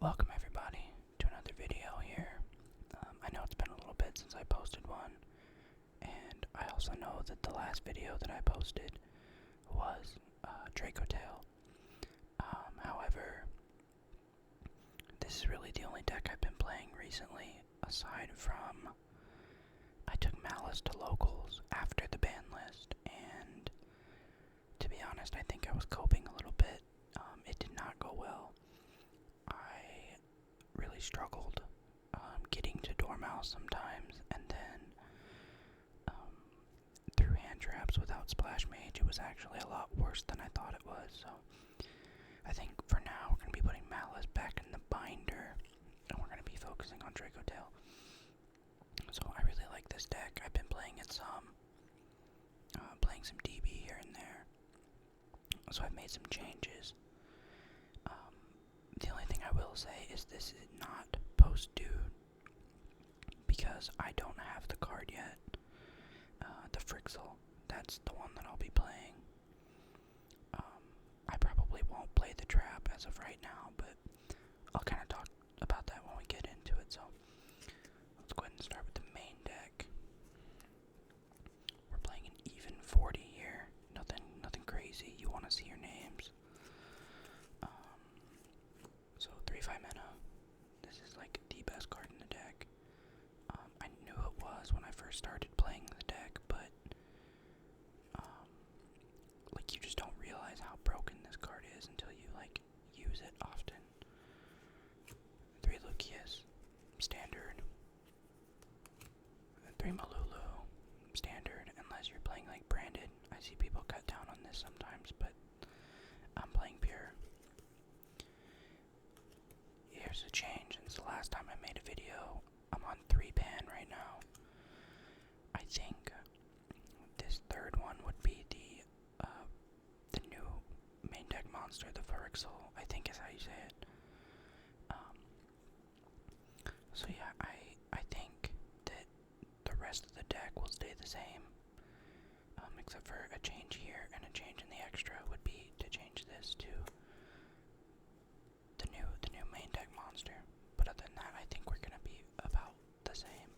Welcome everybody to another video here. I know it's been a little bit since I posted one, and I also know that the last video that I posted was Dracotail. However, this is really the only deck I've been playing recently, aside from I took Malice to locals after the ban list, and to be honest, I think I was coping a little bit. It did not go well. I really struggled getting to Dormouse sometimes, and then through hand traps without Splash Mage, it was actually a lot worse than I thought it was. So I think for now we're going to be putting Malice back in the binder, and we're going to be focusing on Dracotail. So I really like this deck. I've been playing it some, playing some DB here and there. So I've made some changes. The only thing I will say is this is not post-due because I don't have the card yet. The Frixel, that's the one that I'll be playing. I probably won't play the trap as of right now, but I'll kind of talk about that when we get into it. So let's go ahead and start with the main deck. We're playing an even 40 here. Nothing crazy. You want to see your names. So 3/5 mana. This is like the best card in the deck. I knew it was when I first started playing the deck, but like you just don't realize how broken this card is until you like use it often. 3 Lucius, standard. 3 Malulu, standard, unless you're playing like branded. I see people cut down on this sometimes, but I'm playing pure. Here's a change since the last time I made a video. I'm on 3 pan right now. I think this third one would be the new main deck monster, the Frixel, I think is how you say it. So yeah, I think that the rest of the deck will stay the same, except for a change here and a change in the extra would be to change this to the new main deck monster. But other than that, I think we're gonna be about the same.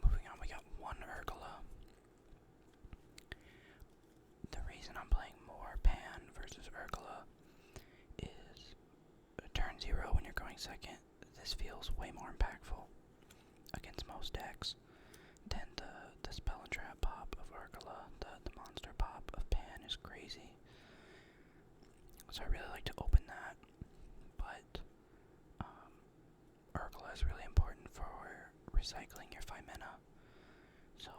Moving on, we got 1 Urgula. The reason I'm playing more Pan versus Urgula is turn 0 when you're going second. This feels way more impactful against most decks than the spell and trap pop of Urgula. The monster pop of Pan is crazy. So I really like to open that, but Urgula is really important for recycling your 5 mana. So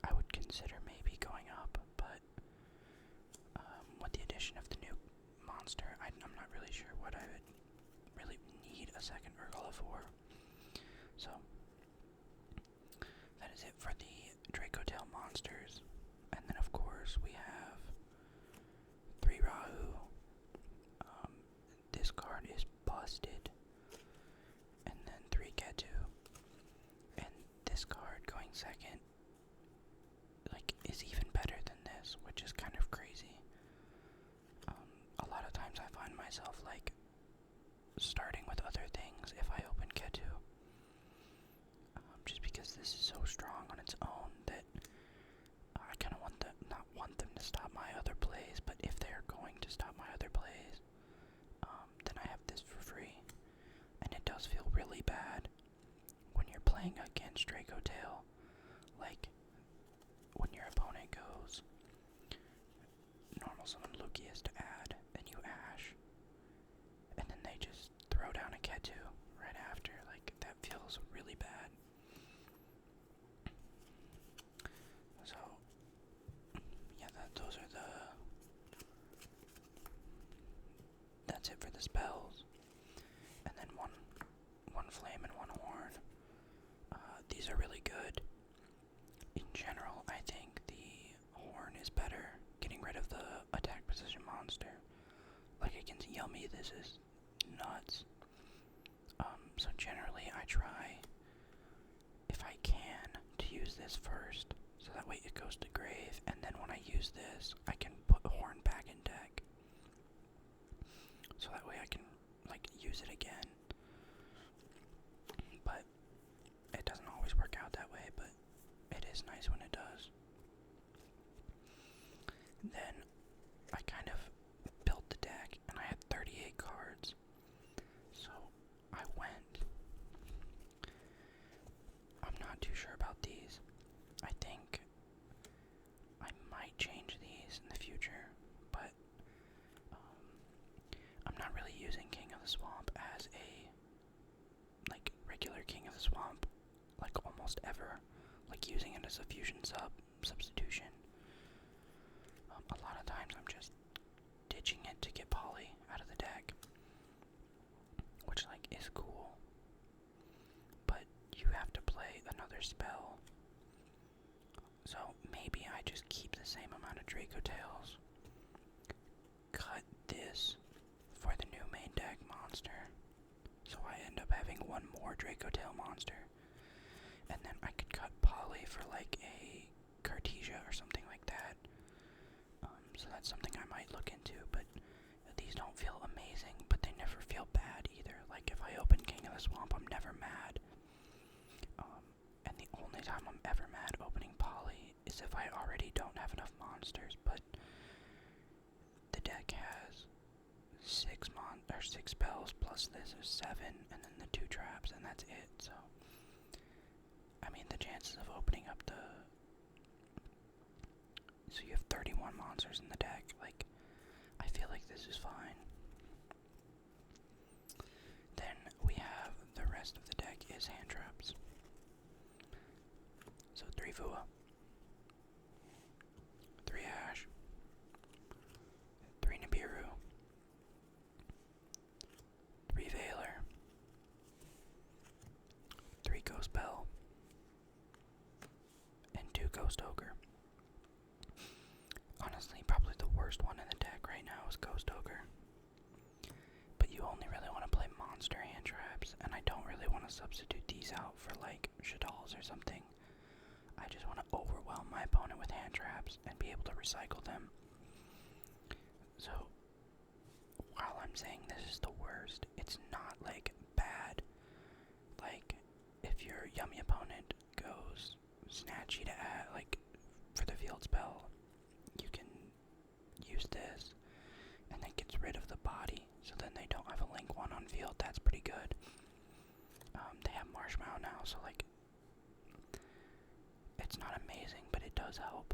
I would consider maybe going up, but with the addition of the new monster, I'm not really sure what I would really need a second Urgula for. So that is it for the Dracotail monsters. And then of course we have 3 Rahu. This card is busted. And then 3 Ketu. And this card going second like is even better than this, which is kind of crazy. A lot of times I find myself like starting with other things if I open Ketu, just because this is so strong on its own that I kind of not want them to stop my other plays, but if they're going to stop my other plays, then I have this for free. And it does feel really bad when you're playing against Dracotail, like when your opponent goes normal summon Lucius to add, and you Ash, and then they just throw down a Ketu right after. Like, that feels really bad. So, yeah, that's it for the spells. And then one flame and 1 horn. These are really good. In general, I think the horn is better, getting rid of the attack position monster. Like against Yummy, this is nuts. So generally I try, if I can, to use this first, so that way it goes to grave, and then when I use this, I can put Horn back in deck. So that way I can, like, use it again. But it doesn't always work out that way, but it is nice when it does. Then I kind of built the deck, and I had 38 cards. So I went. I'm not too sure about these. I think I might change these in the future, but I'm not really using King of the Swamp as a regular King of the Swamp, like almost ever, like using it as a fusion substitution. A lot of times I'm just ditching it to get Polly out of the deck, which is cool, but you have to play another spell. So maybe I just keep the same amount of Dracotails, cut this for the new main deck monster, so I end up having one more Dracotail monster, and then I could cut Polly for a Cartesia or something like that. So that's something I might look into, but these don't feel amazing, but they never feel bad either. Like, if I open King of the Swamp, I'm never mad. And the only time I'm ever mad opening Polly is if I already don't have enough monsters, but the deck has 6 spells, plus this is 7, and then the 2 traps, and that's it, so I mean, the chances of opening up so you have 31 monsters in the deck, I feel like this is fine. Then we have the rest of the deck is hand traps. So 3 Vua, 3 Ash, 3 Nibiru, 3 Veiler, 3 Ghost Bell, and 2 Ghost Ogre. Honestly, probably the worst one in the deck right now is Ghost Ogre. But you only really want to play monster hand traps, and I don't really want to substitute these out for Shaddoll's or something. I just want to overwhelm my opponent with hand traps and be able to recycle them. So, while I'm saying this is the worst, it's not bad. If your yummy opponent goes Snatchy to add, for the field spell, you can use this, and then gets rid of the body, so then they don't have a link 1 on field. That's pretty good. They have Marshmallow now, so it's not amazing, but it does help.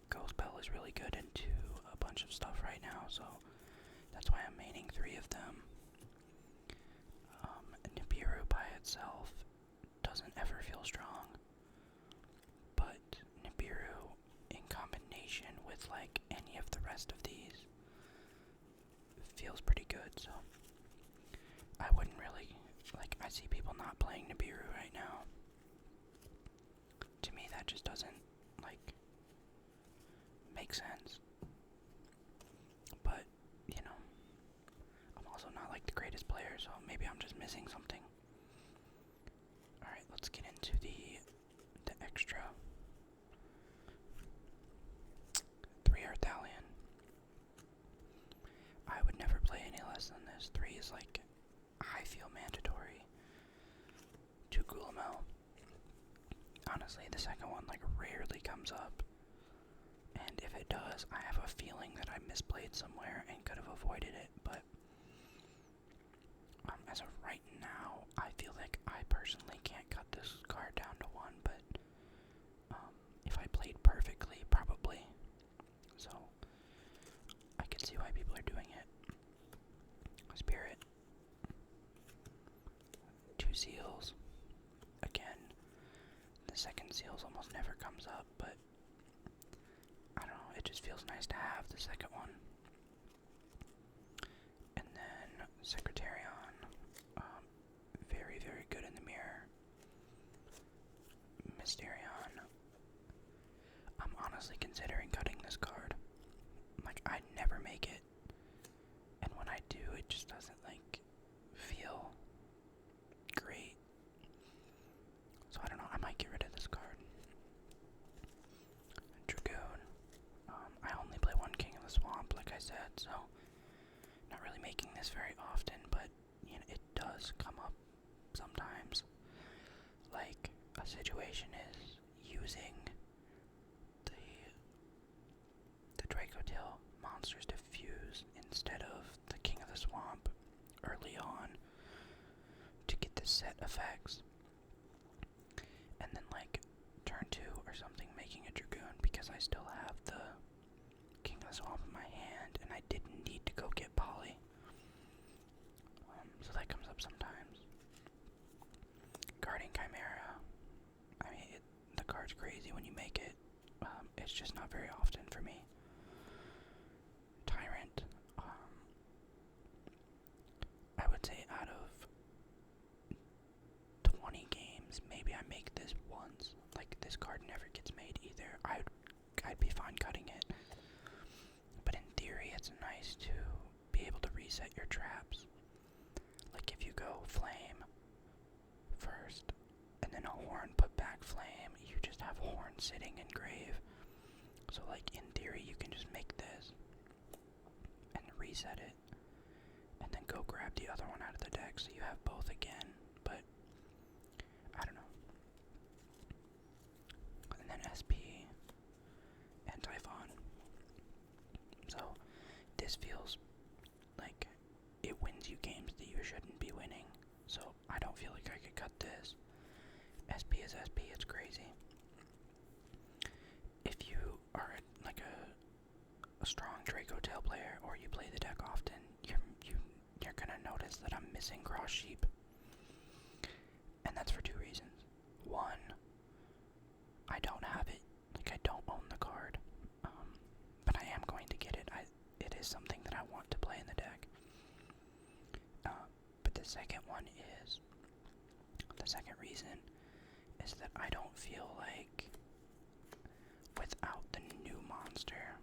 Ghost Bell is really good into a bunch of stuff right now, so that's why I'm maining 3 of them. Nibiru by itself doesn't ever feel strong, but Nibiru in combination with any of the rest of these feels pretty good, so I wouldn't really, I see people not playing Nibiru right now. To me, that just doesn't make sense. But, I'm also not the greatest player, so maybe I'm just missing something. Alright, let's get into the extra. 3 Arthalion. I would never play any less than this. 3 is I feel mandatory. 2 Gulamel. Honestly, the second one rarely comes up. And if it does, I have a feeling that I misplayed somewhere and could have avoided it, but as of right now, I feel like I personally can't cut this card down to 1, but if I played perfectly, probably. So I can see why people are doing it. Spirit. 2 Seals. Again, the second Seals almost never comes up, but I don't know, it just feels nice to have the second one. And then Secretarion. Very, very good in the mirror. Mysterion. I'm honestly considering cutting this card. I never make it. And when I do, it just doesn't, feel great. So I don't know, I might get rid of this card. Dragoon. I only play 1 King of the Swamp, like I said, so not really making this very often, but it does come up sometimes. Like, a situation is using the Dracotail monsters to fuse instead of the King of the Swamp early on to get the set effects. And then, like, turn 2 or something, making a Dragoon because I still have the King of the Swamp in my hand and I didn't need to go get Polly. So that comes up sometimes. Guardian Chimera. I mean, the card's crazy when you make it. It's just not very often for me. Tyrant. I would say out of 20 games, maybe I make this once. Like, this card never gets made either. I'd be fine cutting it. But in theory, it's nice to be able to reset your traps. Like, if you go Flame first, and then a Horn, put back Flame, you just have Horn sitting in grave. So, like, in theory, you can just make this and reset it, and then go grab the other one out of the deck so you have both again. But I don't know. And then SP and Typhon. So this feels like it wins you games that you shouldn't be winning. So I don't feel like I could cut this. SP is SP, it's crazy. If you are like a strong Dracotail player, or you play the deck often, you're gonna notice that I'm missing Cross Sheep. And that's for two reasons. One, I don't have it. Like, I don't own the card. But I am going to get it. It is something that I want to play in the deck. But the second reason is that I don't feel like without the new monster,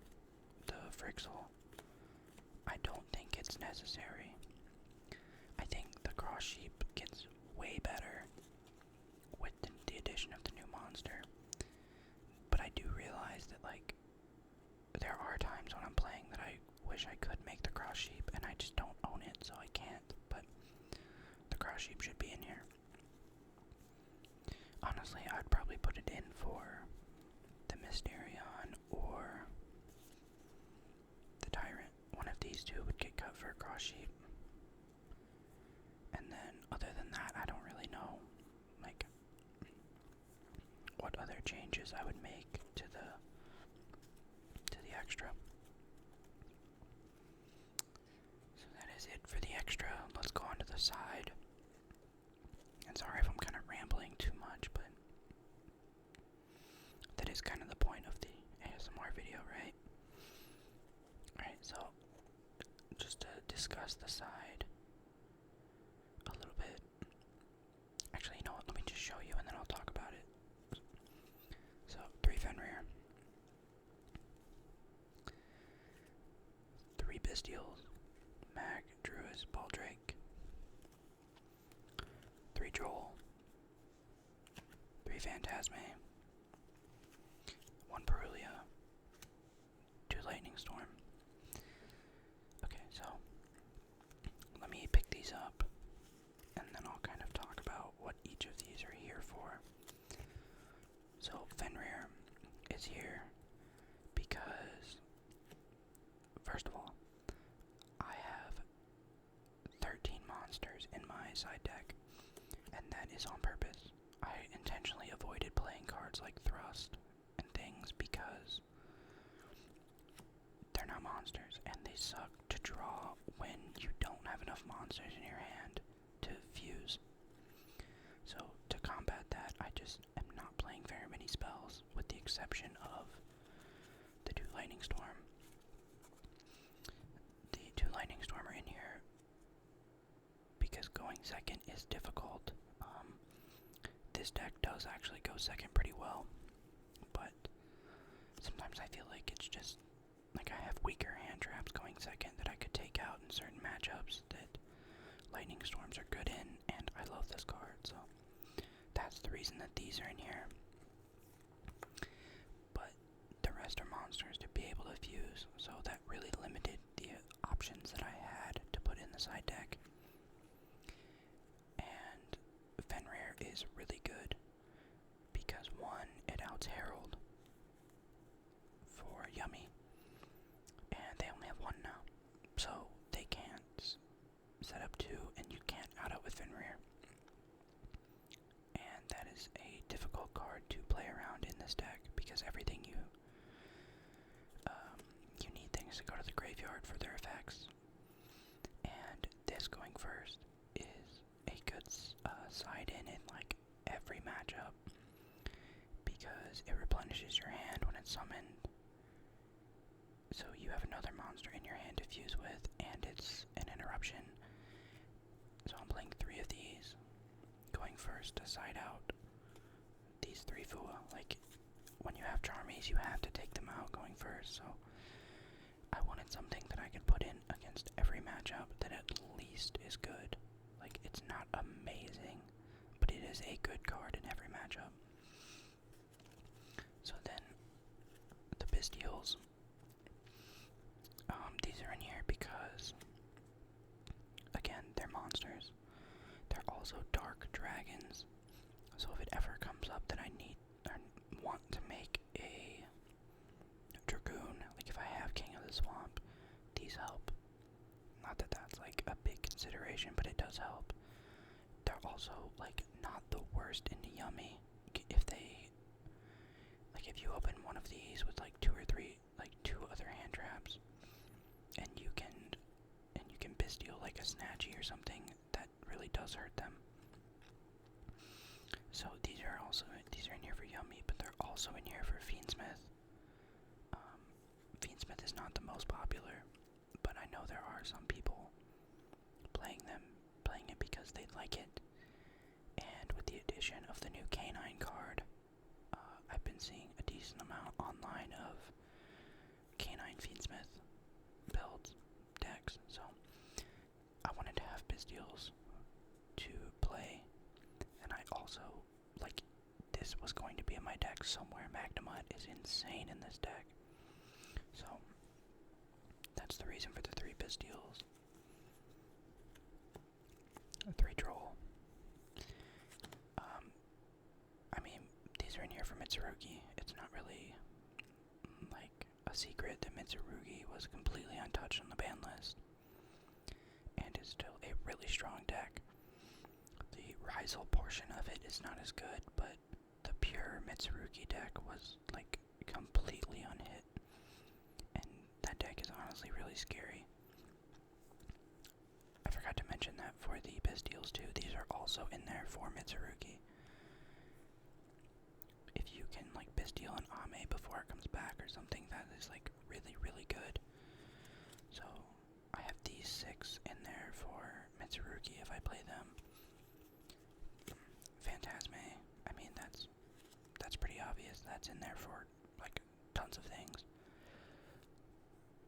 the Frixel, I don't think it's necessary. I think the Cross Sheep gets way better with the addition of the new monster. But I do realize that, like, there are times when I'm playing that I wish I could make the Cross Sheep, and I just don't own it, so I can't. But the Cross Sheep should be in here. Honestly, I'd probably put it in for the Mysterion or the Tyrant. One of these two would get cut for a Cross Sheep. And then, other than that, I don't really know, like, what other changes I would make to the extra. So that is it for the extra. Let's go on to the side. And sorry if I'm kind of rambling too much, but that is kind of the point of the ASMR video, right? Alright, so just to discuss the side a little bit. Actually, you know what? Let me just show you and then I'll talk about it. So, 3 Fenrir. 3 Bestials. Mag, Druis, Baldrake. 3 Joel. 3 Phantasme. 1 Perulia. 2 Lightning Storm. Okay, so let me pick these up and then I'll kind of talk about what each of these are here for. So Fenrir is here because, first of all, I have 13 monsters in my side deck, and that is on purpose. I intentionally avoided playing cards like Thrust and things because they're not monsters, and they suck to draw when you don't have enough monsters in your hand to fuse. So to combat that, I just am not playing very many spells, with the exception of the 2 Lightning Storm. The 2 Lightning Storm are in here because going second is difficult. This deck does actually go second pretty well, but sometimes I feel like it's just, like, I have weaker hand traps going second that I could take out in certain matchups that Lightning Storms are good in, and I love this card, so that's the reason that these are in here. But the rest are monsters to be able to fuse, so that really limited the options that I had to put in the side is really good because one, it outs Herald for Yummy, and they only have one now, so they can't set up two, and you can't out it with Fenrir. And that is a difficult card to play around in this deck because everything you need things to go to the graveyard for their effects. And this going first is a good side in like every matchup because it replenishes your hand when it's summoned. So you have another monster in your hand to fuse with, and it's an interruption. So I'm playing 3 of these. Going first to side out these 3 Fua. Like, when you have Charmies, you have to take them out going first. So I wanted something that I could put in against every matchup that at least is good. Like, it's not amazing, but it is a good card in every matchup. So then, the Bistials. These are in here because, again, they're monsters. They're also dark dragons. So if it ever comes up that I need or want to make a Dragoon, like if I have King of the Swamp, these help. Not that that's like a big consideration, but it does help. They're also like not the worst into Yummy. If you open one of these with like 2 or 3, like 2 other hand traps, and you can Bistial like a Snatchy or something, that really does hurt them. So these are in here for Yummy, but they're also in here for Fiendsmith. Fiendsmith is not the most popular, but I know there are some people playing it because they like it. And with the addition of the new Canine card, I've been seeing a decent amount online of Canine Fiendsmith builds, decks, so I wanted to have Bistials to play, and I also, like, this was going to be in my deck somewhere. Magnemite is insane in this deck, so that's the reason for the 3 Bistials. 3 Troll. I mean, these are in here for Mitsurugi. It's not really, like, a secret that Mitsurugi was completely untouched on the ban list, and is still a really strong deck. The Rizal portion of it is not as good, but the pure Mitsurugi deck was, like, completely unhit, and that deck is honestly really scary. I forgot to mention that for the Bistials too, these are also in there for Mitsurugi. If you can like Bistial an Ame before it comes back or something, that is like really, really good. So I have these 6 in there for Mitsurugi if I play them. Phantasme, I mean that's pretty obvious. That's in there for like tons of things.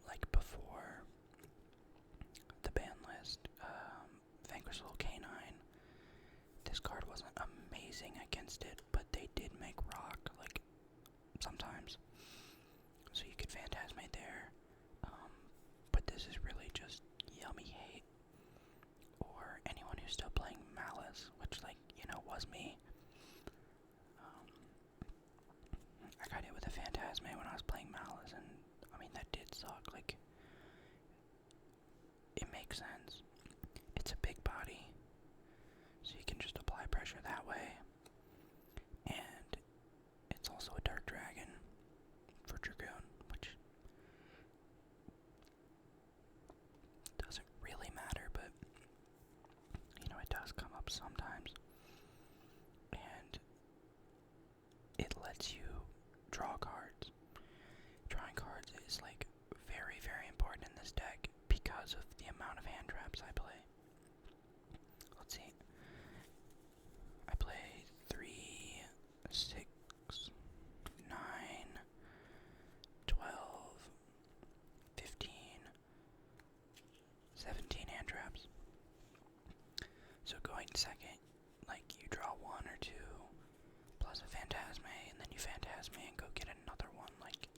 Like before the ban list, Vanquish Little Canine. This card wasn't amazing against it, but they did make rock, like, sometimes. So you could Phantasme there. But this is really just Yummy hate. Or anyone who's still playing Malice, which, like, was me. I got hit with a Phantasme when I was playing Malice, and, I mean, that did suck. Like, it makes sense. It's a big body, so you can just apply pressure that way. And it's also a Dark Dragon for Dragoon, which doesn't really matter, but it does come up sometimes. And it lets you draw cards. Drawing cards is like very, very important in this deck because of the amount of hand traps I play. Let's see. I play 3, 6, 9, 12, 15, 17 hand traps. So going second, like you draw 1 or 2 plus a Phantasme, and then you Phantasme and go get another one. Like,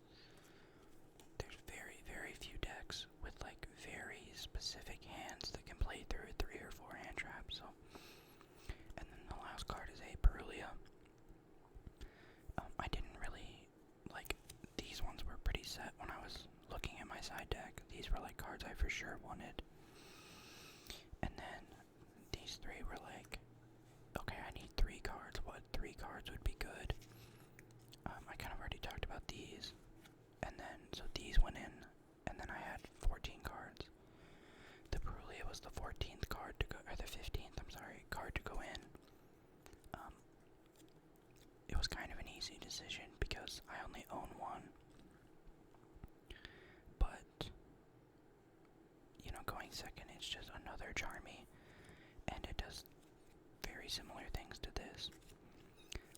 there's very, very few decks with like very specific hands that can play through 3 or 4 hand traps. So, and then the last card is a Perulia. I didn't really, like, these ones were pretty set when I was looking at my side deck. These were like cards I for sure wanted. And then these three were like, okay, I need 3 cards. What 3 cards would be good? I kind of already talked about these. And then, so these went in, and then I had 14 cards. The Perulia was the 14th card to go, or the 15th, I'm sorry, card to go in. It was kind of an easy decision because I only own one. But, you know, going second, it's just another Charmy, and it does very similar things to this.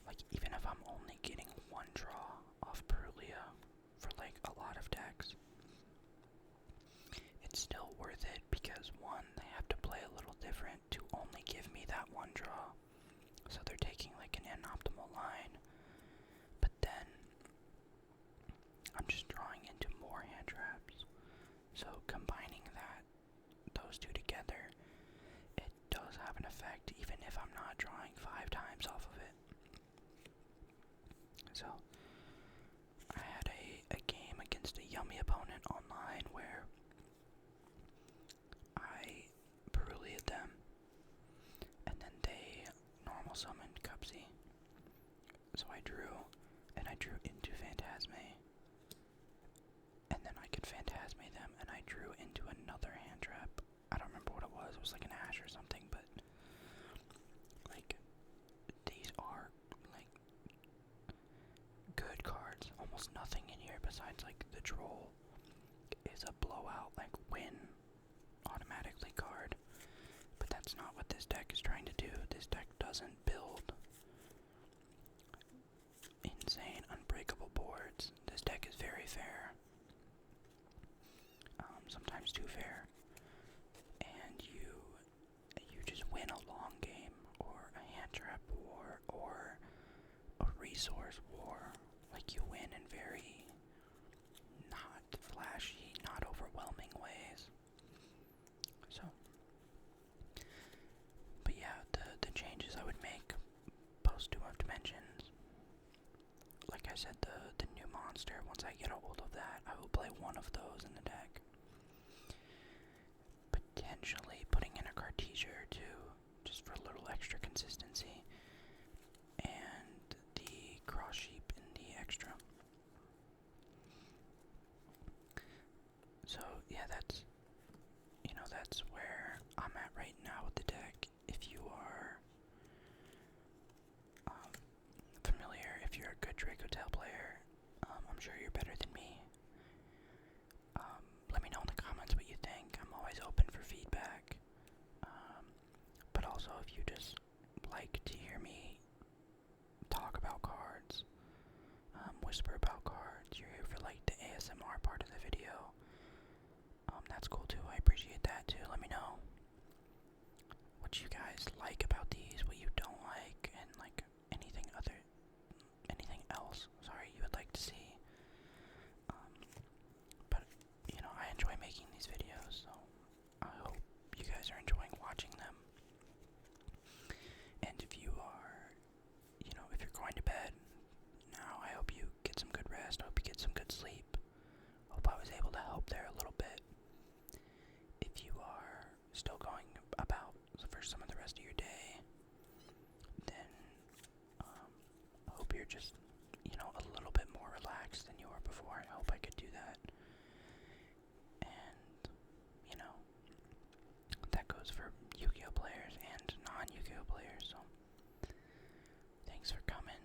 Like, even if I'm only getting 1 draw off Perulia for, like, a lot of decks, it's still worth it because, one, they have to play a little different to only give me that 1 draw. So they're taking, like, an inoptimal line. But then, I'm just drawing into more hand traps. So combining those two together, it does have an effect even if I'm not drawing 5 times off of it. So, I had a game against a yummy opponent online where I Perulia'd them, and then they normal summoned Cupsy. So I drew into Phantasme, and then I could Phantasme them, and I drew into another hand trap. I don't remember what it was like an Ash or something, but, like, these are, like, good cards. Almost nothing in here besides, like, the Troll is a blowout, like, win automatically card. But that's not what this deck is trying to do. This deck doesn't build insane, unbreakable boards. This deck is very fair. Sometimes too fair. And you just win a long game, or a hand trap war, or a resource war. Like, you win in very not flashy, not overwhelming ways. So, but yeah, the changes I would make post Doom of Dimensions, like I said, the new monster, once I get a hold of that, I will play one of those in the deck. Potentially putting in a Cartesia or 2, just for a little extra consistency, and the Cross Sheep in the extra. So yeah, that's where I'm at right now with the deck. If you are familiar, if you're a good Dracotail player, I'm sure you're better than me. Let me know in the comments what you think. I'm always open for feedback. But also, if you just like to hear me talk about cards, whisper about cards, you're here for, like, the ASMR part of the video, that's cool too. I appreciate that too. Let me know what you guys like about these, what you don't like, and, like, anything else, you would like to see. But, you know, I enjoy making these videos, so I hope you guys are enjoying watching them. And if you are, if you're going to bed now, I hope you get some good rest. I hope you get some good sleep. Hope I was able to help there a little bit. If you are still going about for some of the rest of your day, then I hope you're just, a little bit more relaxed than you were before. I hope I could do that. And, that goes for Yu-Gi-Oh players and non-Yu-Gi-Oh players. So, thanks for coming.